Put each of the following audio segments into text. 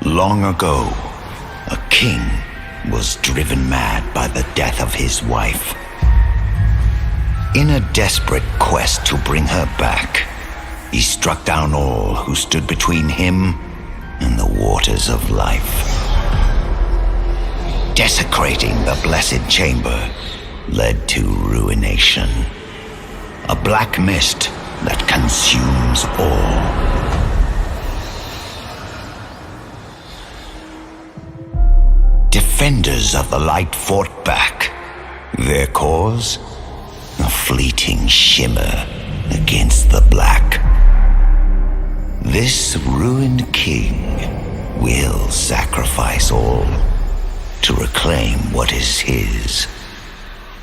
Long ago, a king was driven mad by the death of his wife. In a desperate quest to bring her back, he struck down all who stood between him and the waters of life. Desecrating the blessed chamber led to ruination. A black mist that consumes all. Defenders of the light fought back. Their cause? A fleeting shimmer against the black. This ruined king will sacrifice all to reclaim what is his.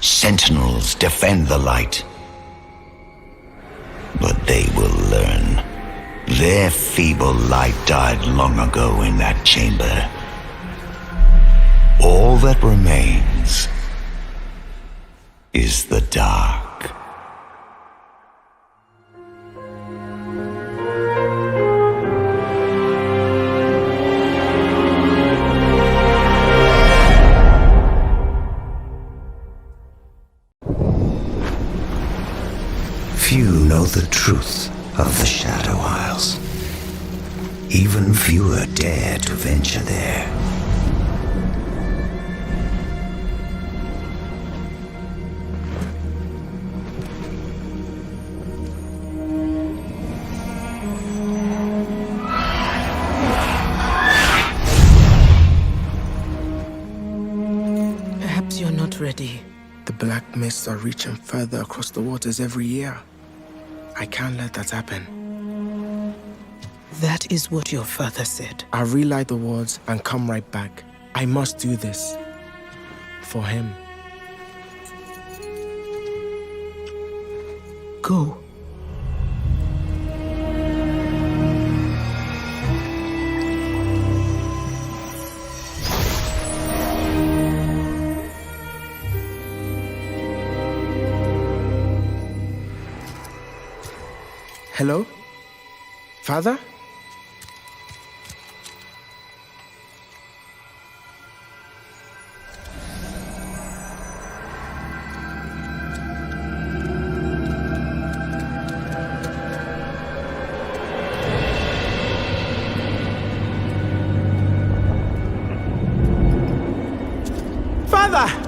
Sentinels defend the light, but they will learn. Their feeble light died long ago in that chamber. All that remains is the dark. Few know the truth of the Shadow Isles. Even fewer dare to venture there. Perhaps you're not ready. The black mists are reaching further across the waters every year. I can't let that happen. That is what your father said. I'll relight the wards and come right back. I must do this. For him. Go. Hello? Father? Father!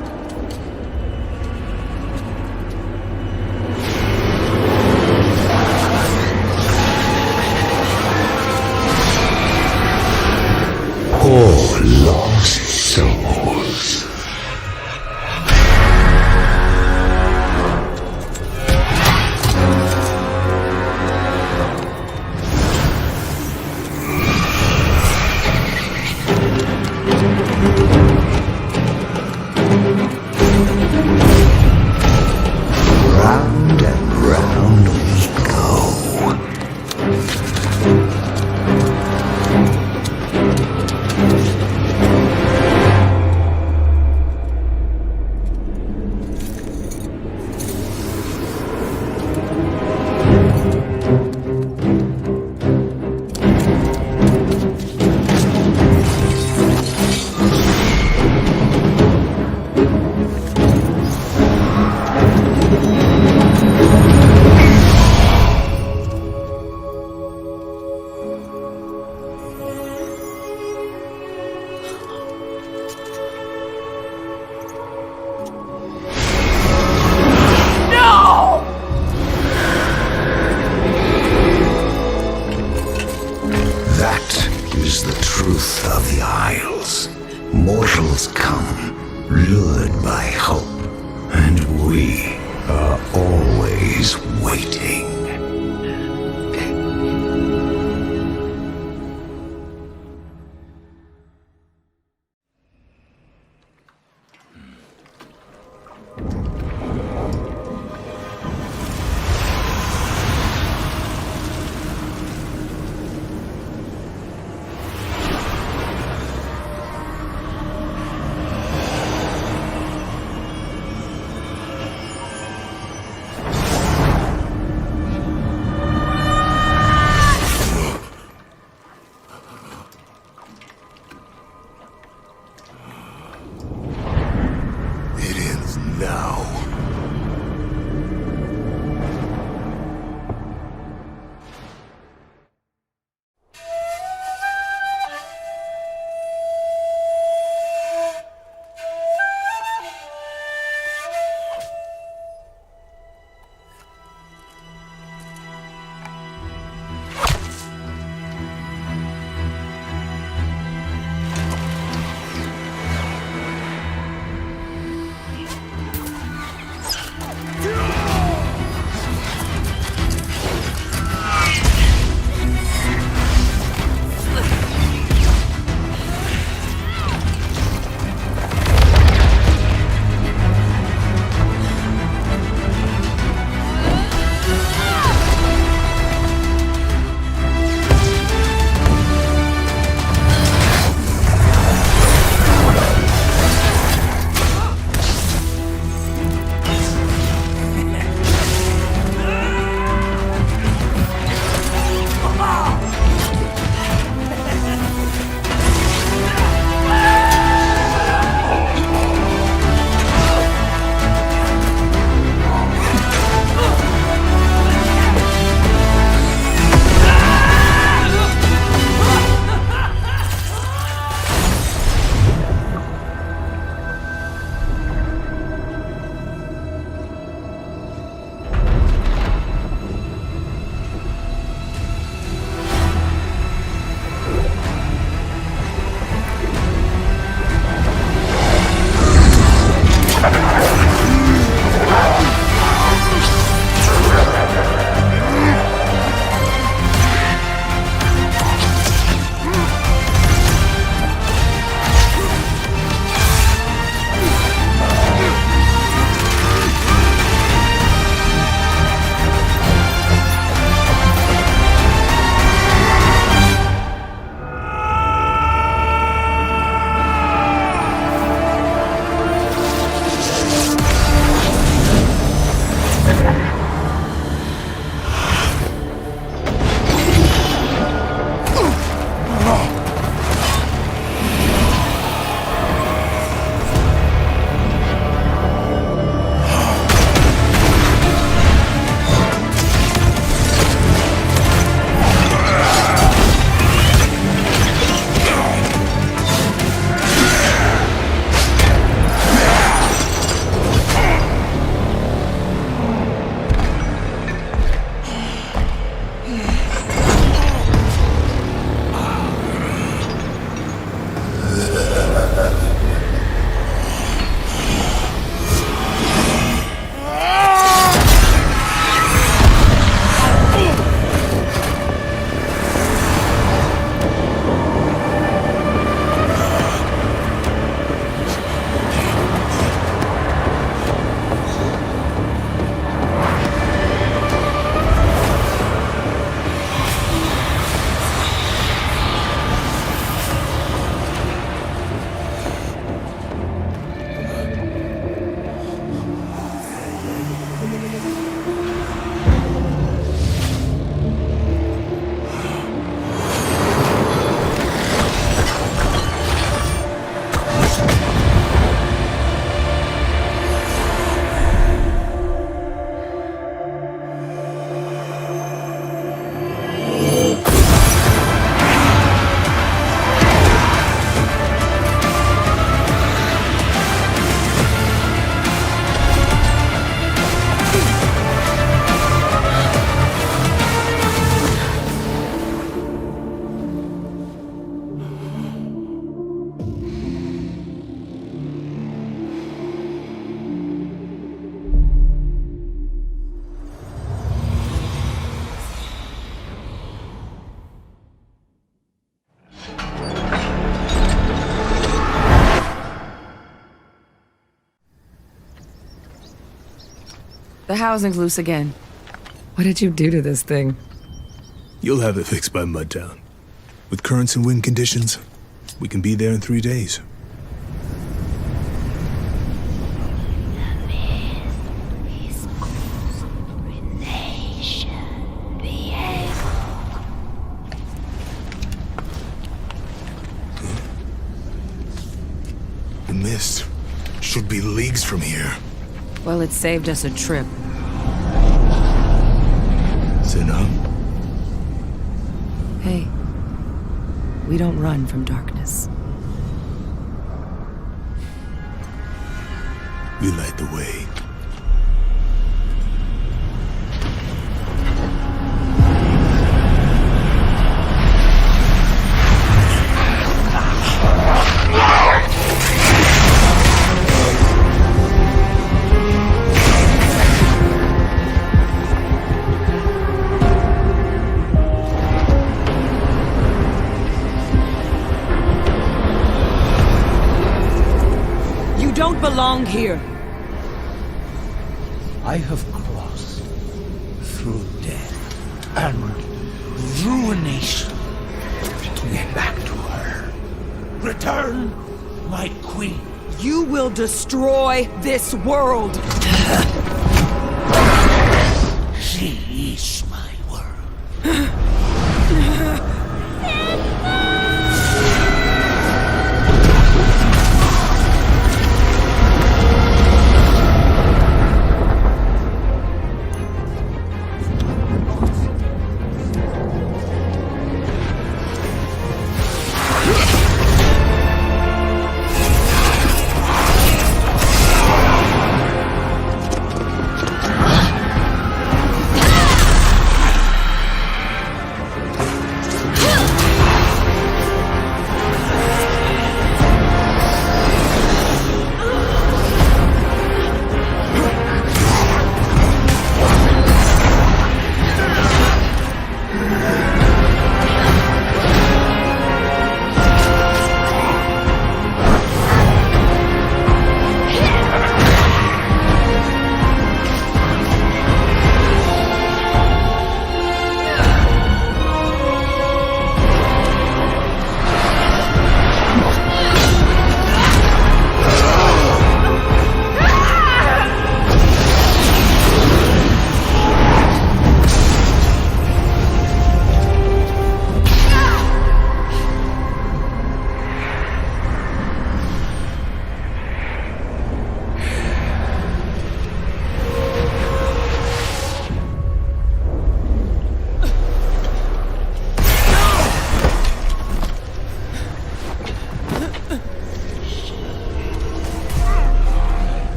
Poor lost souls. Round and round we go. That is the truth of the Isles. Mortals come, lured by hope, and we are always waiting. The housing's loose again. What did you do to this thing? You'll have it fixed by Mudtown. With currents and wind conditions, we can be there in 3 days. The mist should be leagues from here. Well, it saved us a trip. Senna? Hey, we don't run from darkness. We light the way. Don't belong here. I have crossed through death and ruination to get back to her. Return, my queen. You will destroy this world. She is my world.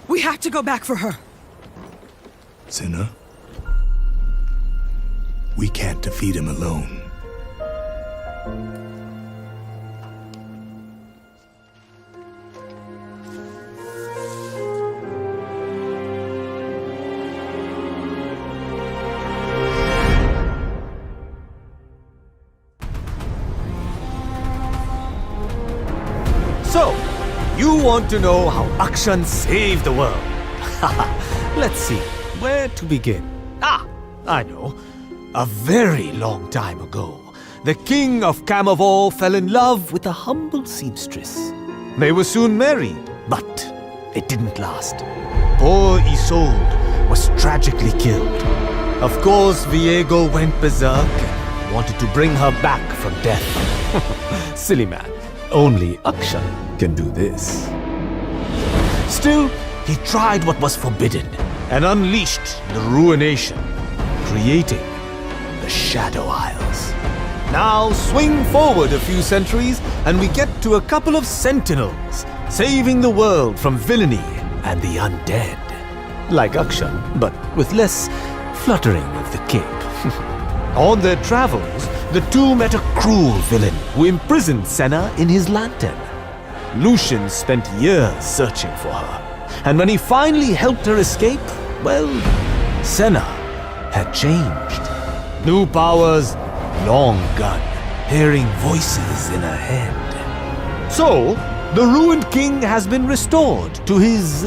We have to go back for her. Senna? We can't defeat him alone. So, you want to know how Akshan saved the world? Let's see, where to begin? I know. A very long time ago, the king of Camavor fell in love with a humble seamstress. They were soon married, but it didn't last. Poor Isolde was tragically killed. Of course, Viego went berserk and wanted to bring her back from death. Silly man. Only Akshan can do this. Still, he tried what was forbidden and unleashed the Ruination, creating the Shadow Isles. Now swing forward a few centuries and we get to a couple of sentinels, saving the world from villainy and the undead. Like Akshan, but with less fluttering of the cape. On their travels, the two met a cruel villain who imprisoned Senna in his lantern. Lucian spent years searching for her, and when he finally helped her escape, well, Senna had changed. New powers, long gone, hearing voices in her head. So, the ruined king has been restored to his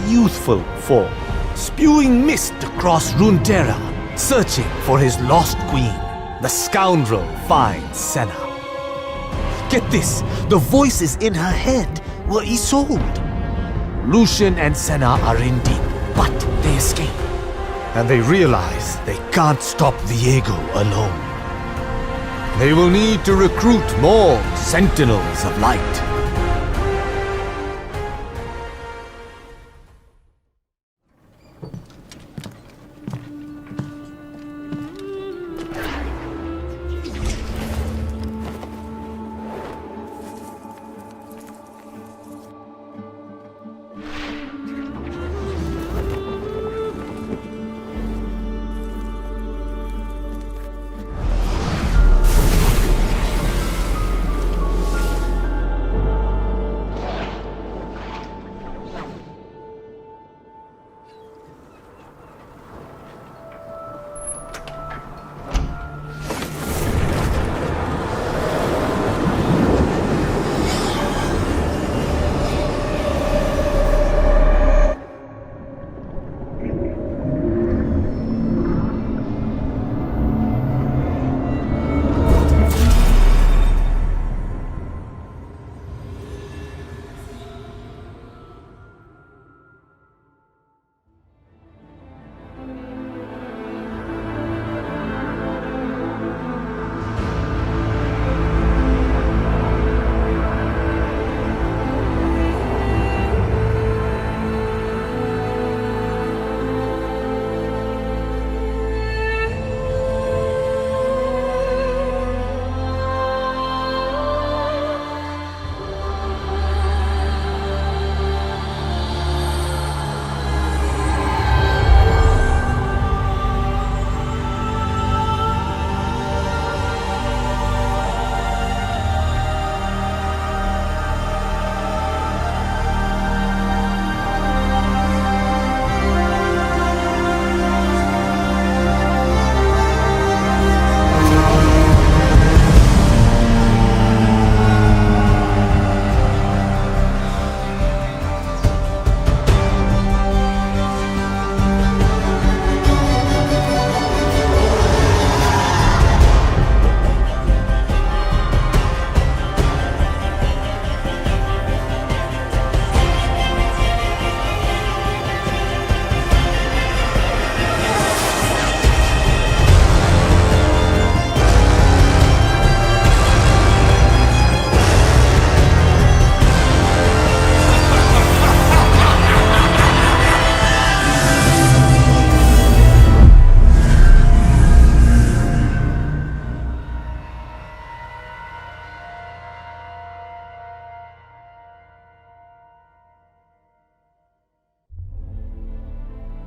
youthful form, spewing mist across Runeterra, searching for his lost queen. The scoundrel finds Senna. Get this, the voices in her head were Isolde. Lucian and Senna are in deep, but they escape. And they realize they can't stop Viego alone. They will need to recruit more Sentinels of Light.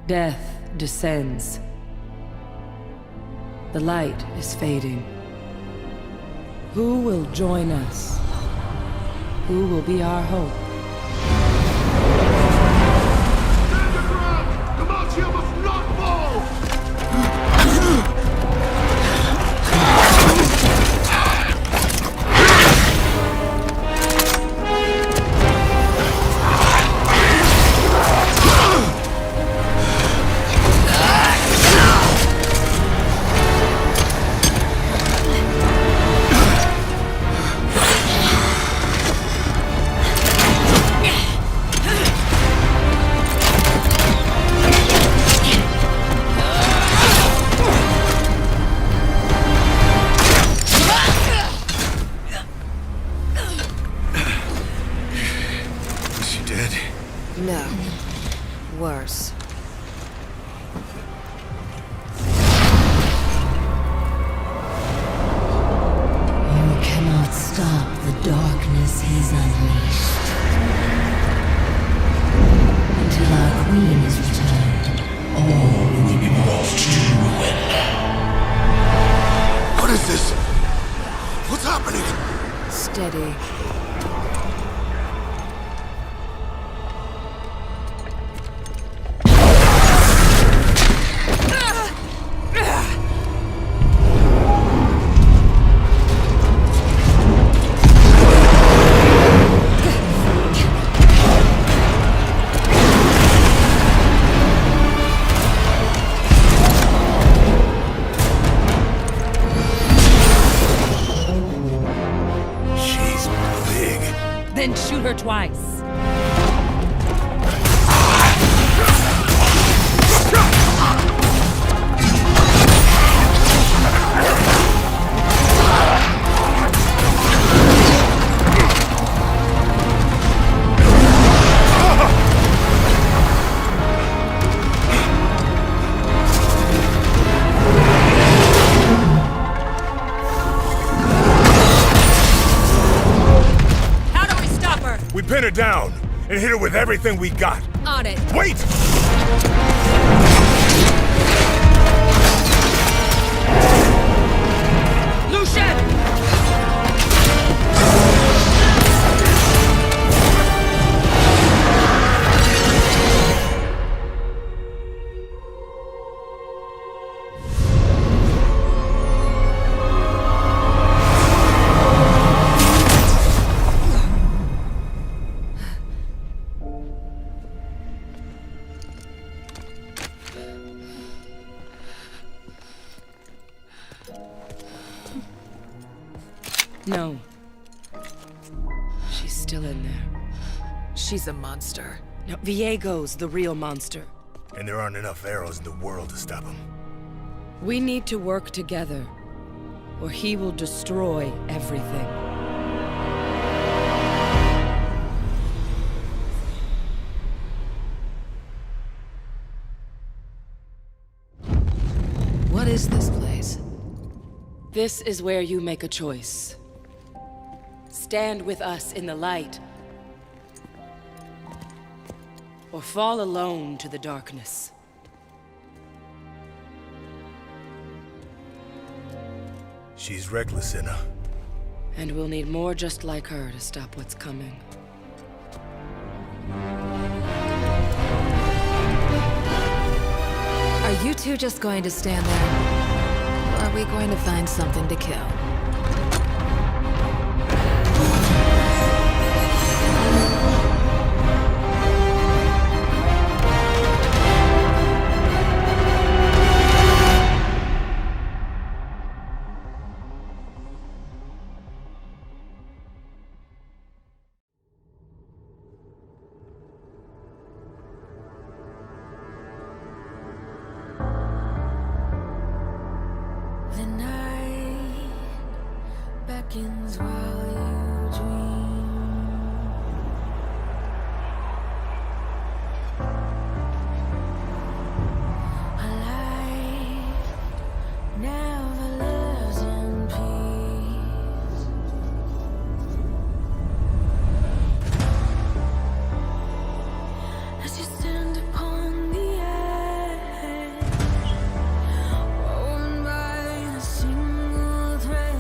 Death descends. The light is fading. Who will join us? Who will be our hope? darkness he's unleashed. Until our queen is returned, all will be brought to ruin. What is this? What's happening? Steady. Then shoot her twice. Pin her down and hit her with everything we got. On it. Wait! Lucian! No. She's still in there. She's a monster. No, Viego's the real monster. And there aren't enough arrows in the world to stop him. We need to work together, or he will destroy everything. What is this place? This is where you make a choice. Stand with us in the light, or fall alone to the darkness. She's reckless, Inna. And we'll need more just like her to stop what's coming. Are you two just going to stand there? Or are we going to find something to kill? The night beckons while you dream. A life never lives in peace. As you stand upon the edge, woven by a single thread,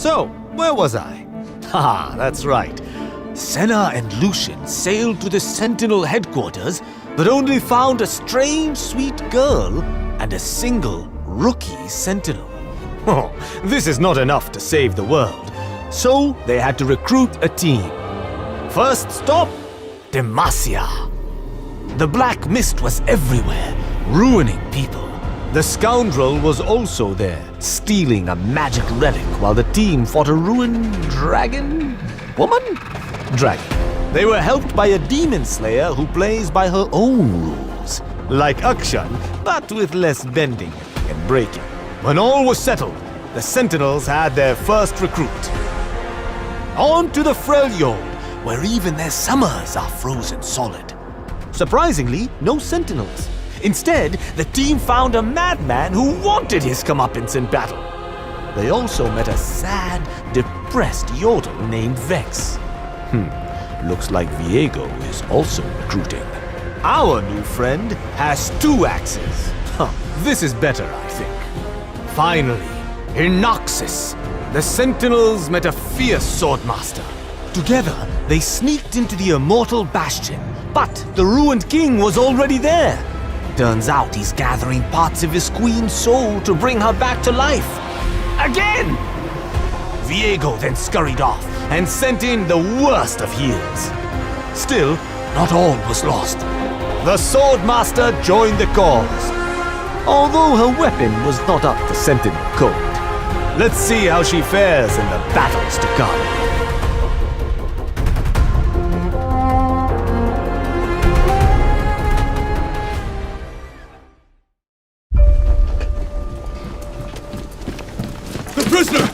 So, where was I? Haha, that's right. Senna and Lucian sailed to the Sentinel headquarters, but only found a strange, sweet girl and a single rookie Sentinel. Oh, this is not enough to save the world, so they had to recruit a team. First stop, Demacia. The black mist was everywhere, ruining people. The scoundrel was also there, stealing a magic relic while the team fought a ruined dragon? Woman? Dragon. They were helped by a demon slayer who plays by her own rules. Like Akshan, but with less bending and breaking. When all was settled, the Sentinels had their first recruit. On to the Freljord, where even their summers are frozen solid. Surprisingly, no Sentinels. Instead, the team found a madman who wanted his comeuppance in battle. They also met a sad, depressed Yodel named Vex. Looks like Viego is also recruiting. Our new friend has 2 axes. This is better, I think. Finally, in Noxus, the Sentinels met a fierce swordmaster. Together, they sneaked into the immortal bastion, but the ruined king was already there. Turns out he's gathering parts of his queen's soul to bring her back to life. Again! Viego then scurried off and sent in the worst of heals. Still, not all was lost. The Swordmaster joined the cause, although her weapon was not up to Sentinel code. Let's see how she fares in the battles to come. Prisoner!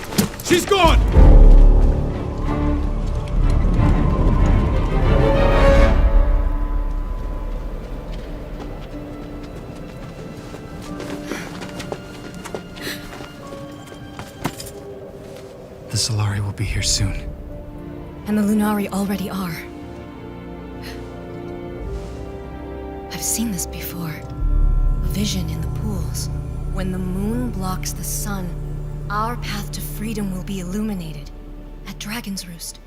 She's gone! The Solari will be here soon. And the Lunari already are. I've seen this before. A vision in the pools. When the moon blocks the sun, our path to freedom will be illuminated at Dragon's Roost.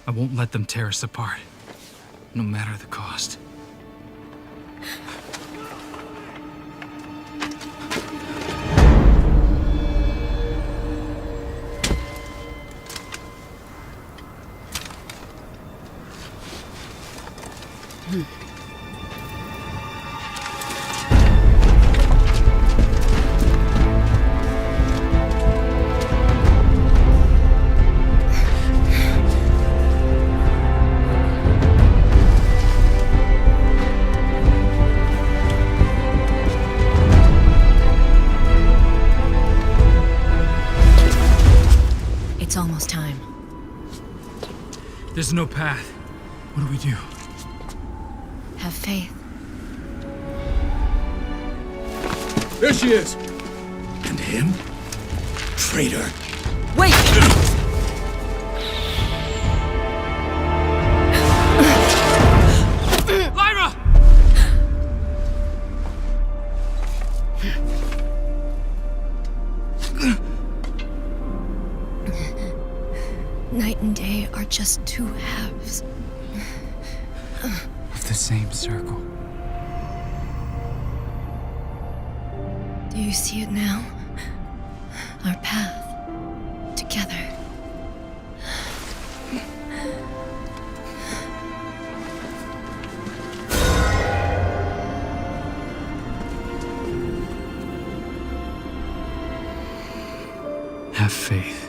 I won't let them tear us apart, no matter the cost. It's almost time. There's no path. What do we do? Have faith. There she is! And him? Traitor. Wait! Lyra! Night and day are just 2 halves. Of the same circle. Do you see it now? Our path. Together. Have faith.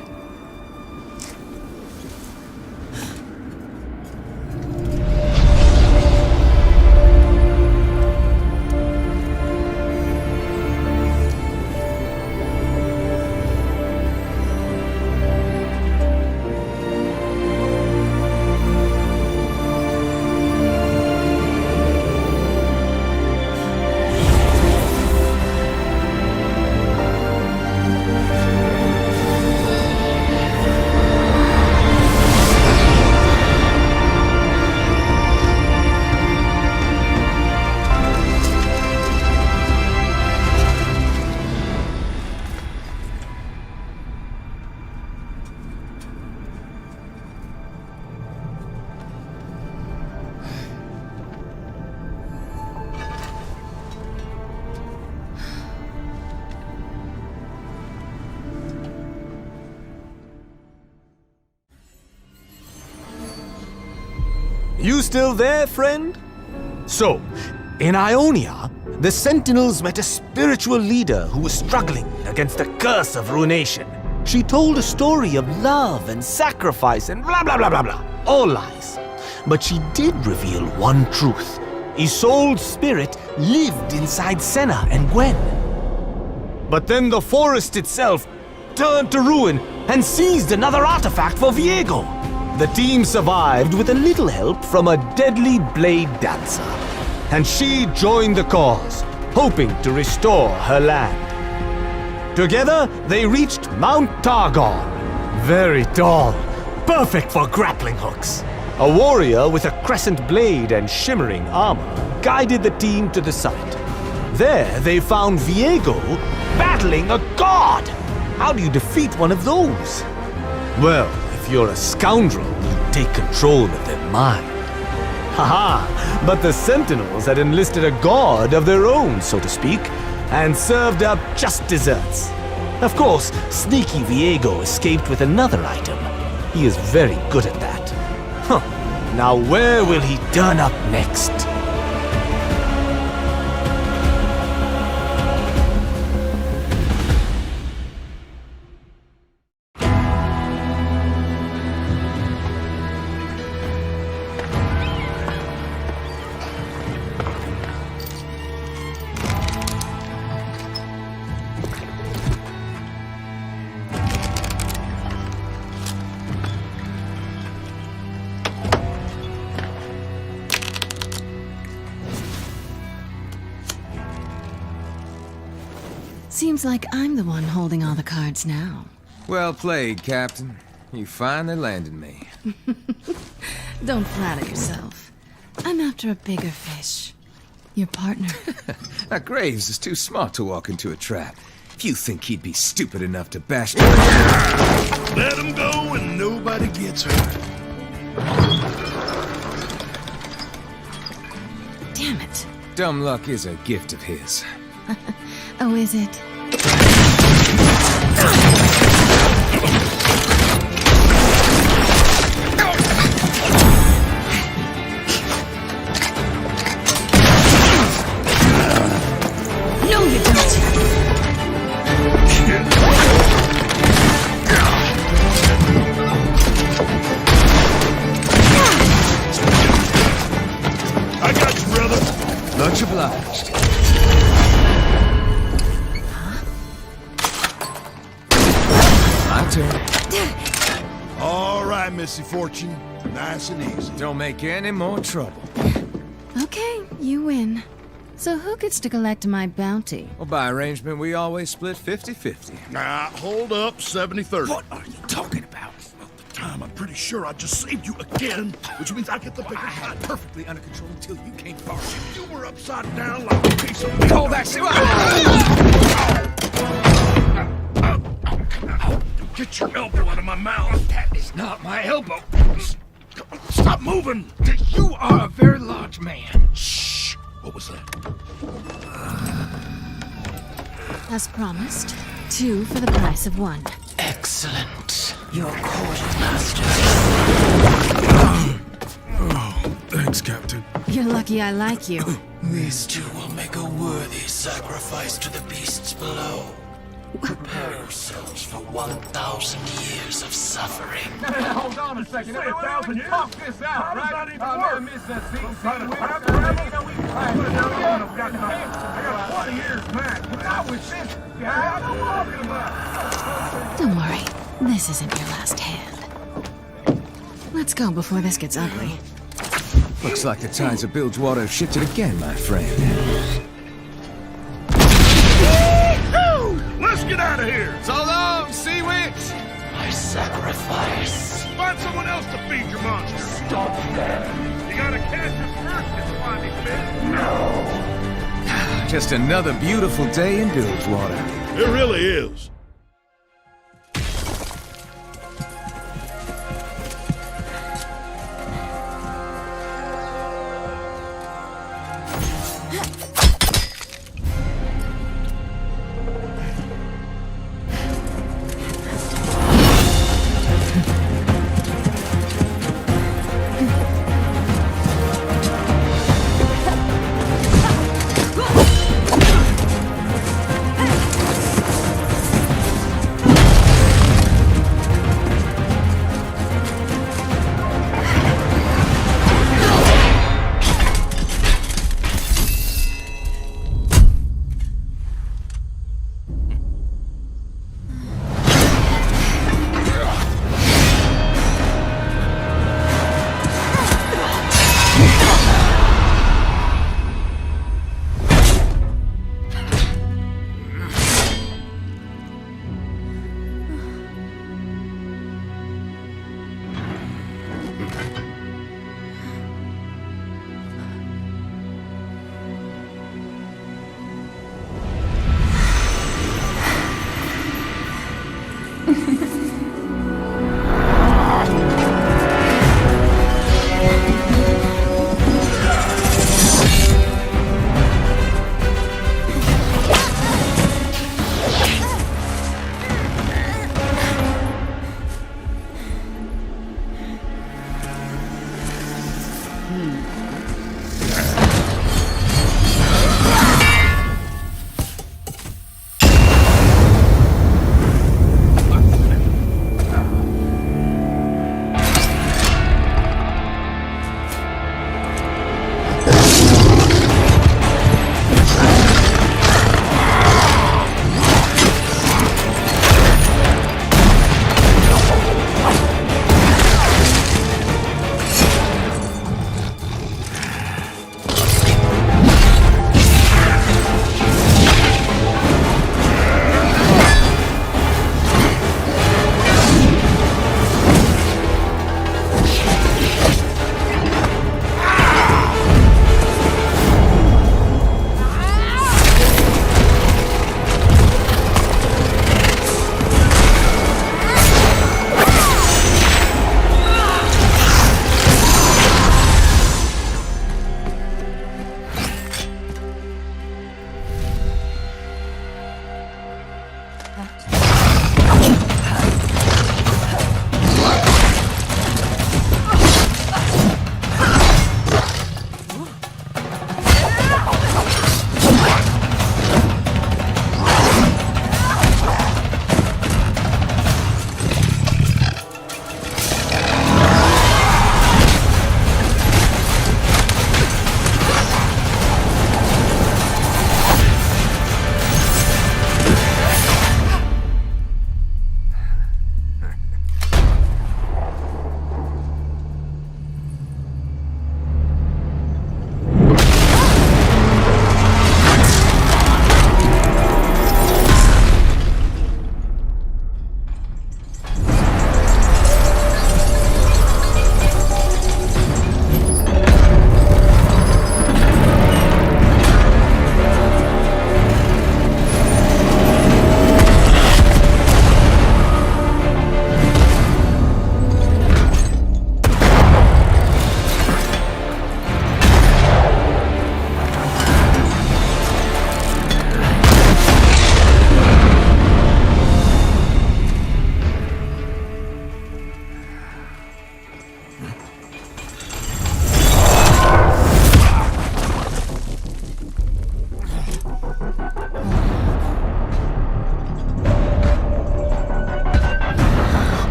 You still there, friend? So, in Ionia, the Sentinels met a spiritual leader who was struggling against the curse of ruination. She told a story of love and sacrifice and blah blah blah blah blah. All lies. But she did reveal one truth. Isolde's spirit lived inside Senna and Gwen. But then the forest itself turned to ruin and seized another artifact for Viego. The team survived with a little help from a deadly blade dancer. And she joined the cause, hoping to restore her land. Together, they reached Mount Targon. Very tall, perfect for grappling hooks. A warrior with a crescent blade and shimmering armor guided the team to the summit. There, they found Viego battling a god. How do you defeat one of those? Well, if you're a scoundrel, you take control of their mind. Haha, but the Sentinels had enlisted a god of their own, so to speak, and served up just desserts. Of course, sneaky Viego escaped with another item. He is very good at that. Huh, now where will he turn up next? Seems like I'm the one holding all the cards now. Well played, Captain. You finally landed me. Don't flatter yourself. I'm after a bigger fish. Your partner. Now, Graves is too smart to walk into a trap. If you think he'd be stupid enough to bash... Let him go and nobody gets hurt. Damn it. Dumb luck is a gift of his. Oh, is it? No, you don't. I got you, brother. Much obliged. My turn. All right, Missy Fortune. Nice and easy. Don't make any more trouble. Okay, you win. So who gets to collect my bounty? Well, by arrangement, we always split 50-50. Now, hold up, 70-30. What are you talking about? At the time, I'm pretty sure I just saved you again, which means I get the bigger I had it cut. perfectly under control until you came forward. You were upside down like a piece of meat. Hold that shit. Get your elbow out of my mouth. That is not my elbow. Stop moving. You are a very large man. Shh. What was that? As promised, 2 for the price of 1. Excellent. Your quartermaster. Oh, thanks, Captain. You're lucky I like you. These two will make a worthy sacrifice to the beasts below. Prepare yourselves for 1,000 years of suffering. Hold on a second. Everybody, talk this out, right? How does that even work? Miss that seat. I got 20 years max. Not with this guy. I'm talking about. Don't worry, this isn't your last hand. Let's go before this gets ugly. Looks like the tides of Bilgewater have shifted again, my friend. Let's get out of here. So long, Sea Witch! My sacrifice. Find someone else to feed your monster. Stop them. You gotta catch us first, this slimy fish. Just another beautiful day in Bilgewater. It really is.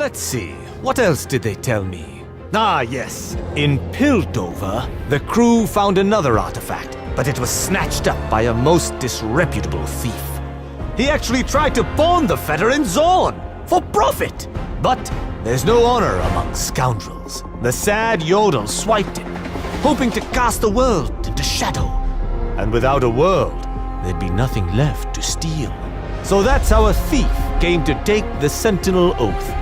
Let's see, what else did they tell me? Ah, yes. In Piltover, the crew found another artifact, but it was snatched up by a most disreputable thief. He actually tried to pawn the feather in Zorn for profit. But there's no honor among scoundrels. The sad Yodel swiped it, hoping to cast the world into shadow. And without a world, there'd be nothing left to steal. So that's how a thief came to take the Sentinel Oath.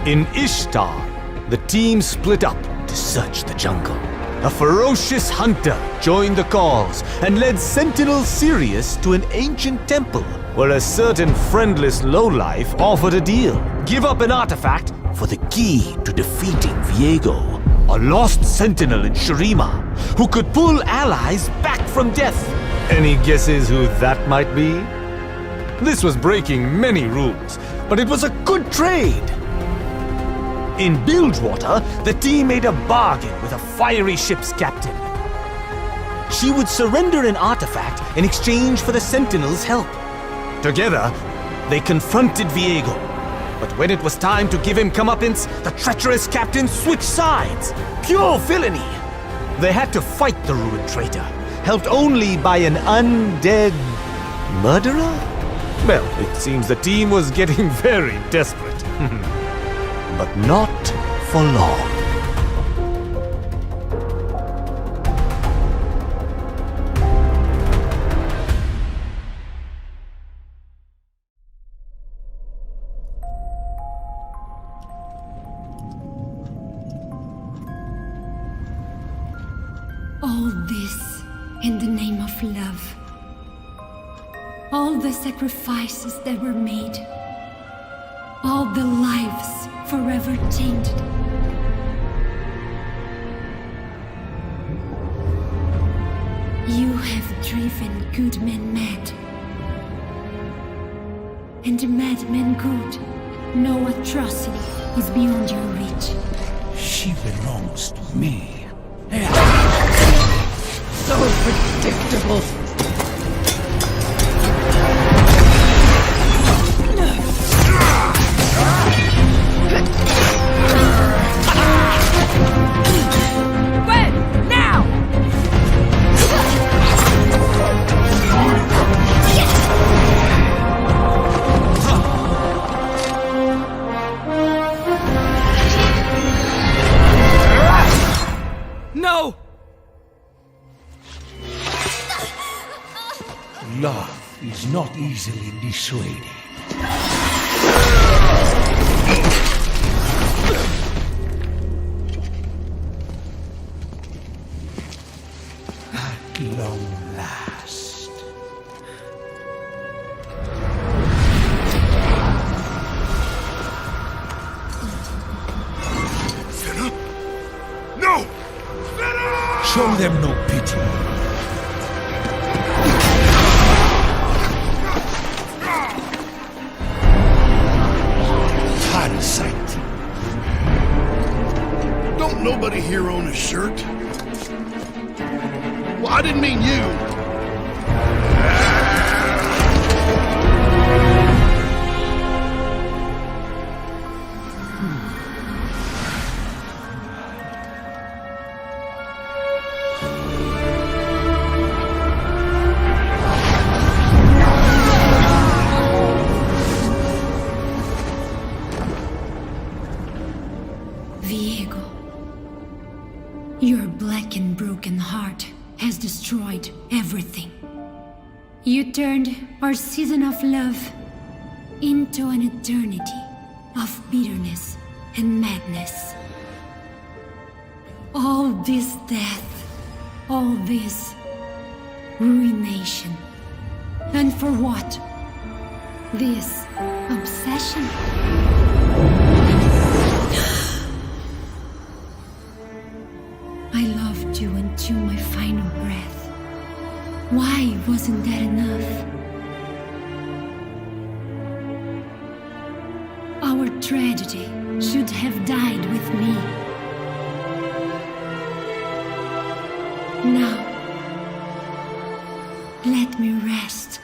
In Ishtar, the team split up to search the jungle. A ferocious hunter joined the cause and led Sentinel Sirius to an ancient temple where a certain friendless lowlife offered a deal. Give up an artifact for the key to defeating Viego, a lost sentinel in Shurima who could pull allies back from death. Any guesses who that might be? This was breaking many rules, but it was a good trade. In Bilgewater, the team made a bargain with a fiery ship's captain. She would surrender an artifact in exchange for the Sentinel's help. Together, they confronted Viego. But when it was time to give him comeuppance, the treacherous captain switched sides. Pure villainy! They had to fight the ruined traitor, helped only by an undead murderer? Well, it seems the team was getting very desperate. But not for long. All this in the name of love. All the sacrifices that were made. All the lives forever tainted. You have driven good men mad. And mad men good. No atrocity is beyond your reach. She belongs to me. So predictable. When? Now! No! Love is not easily dissuaded. At long last. Finna? No! Show them no pity. Parasite. Don't nobody here own a shirt? Well, I didn't mean you. Viego, your black and broken heart has destroyed everything. You turned our season of love into an eternity of bitterness and madness. All this death, all this ruination. And for what? This obsession? I loved you until my final breath. Why wasn't that enough? Our tragedy should have died with me. Now, let me rest.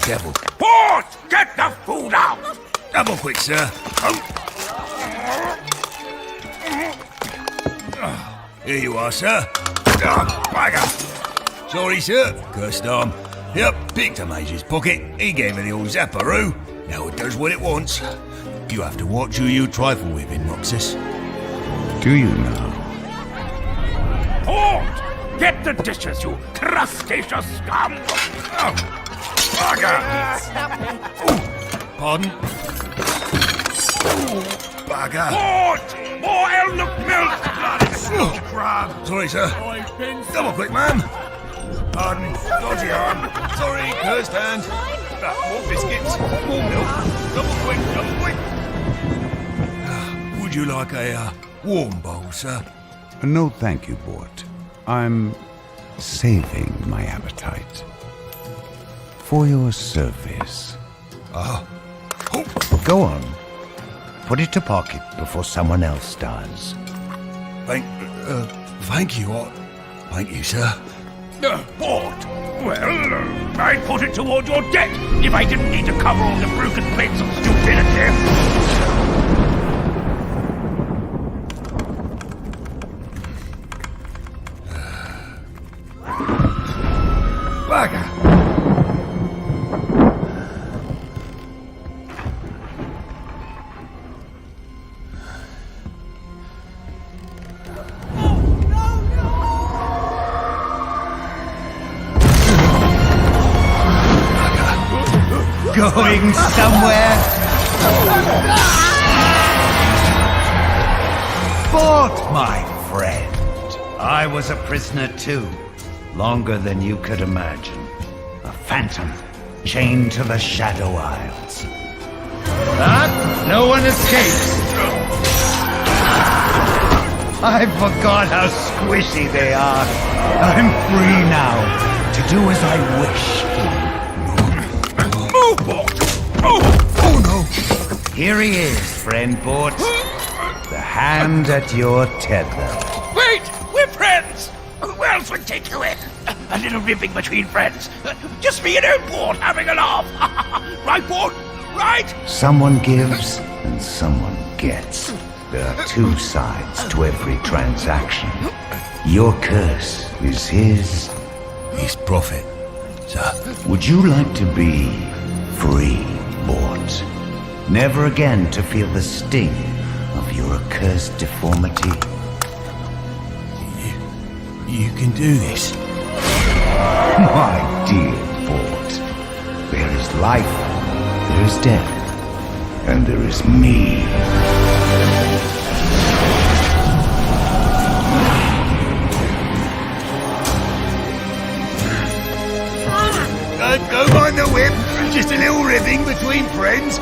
devil. Port! Get the food out! Double quick, sir. Here you are, sir. Bugger. Sorry, sir. Cursed arm. Yep, picked a mage's pocket. He gave her the old zapparoo. Now it does what it wants. You have to watch who you trifle with in Noxus. Do you now? Port! Get the dishes, you crustaceous scum! Oh, bugger! Pardon? Bugger. Port! More elk milk! Bloody silk crab! Sorry, sir. Double quick, ma'am. Pardon. Dodgy arm. Sorry, cursed hand. More biscuits. More milk. Double quick, double quick. Would you like a warm bowl, sir? No, thank you, Bort. I'm saving my appetite for your service. Go on. Put it to pocket before someone else does. Thank you. Thank you, sir. Port! Well, I'd put it toward your debt if I didn't need to cover all the broken plates of stupidity. Bugger. Going somewhere? Bort, my friend. I was a prisoner too. Longer than you could imagine. A phantom, chained to the Shadow Isles. But no one escapes. I forgot how squishy they are. I'm free now, to do as I wish. Move, Port! Oh, no. Here he is, friend Bort. The hand at your tether. Wait! We're friends! Who else would take you in? A little ribbing between friends. Just me and him, Port, having a laugh. Right, Port? Right? Someone gives and someone gets. There are two sides to every transaction. Your curse is his. His profit, sir. Would you like to be free, Bort? Never again to feel the sting of your accursed deformity? You can do this. My dear Bort, there is life, there is death, and there is me. Don't mind the whip. Just a little ribbing between friends.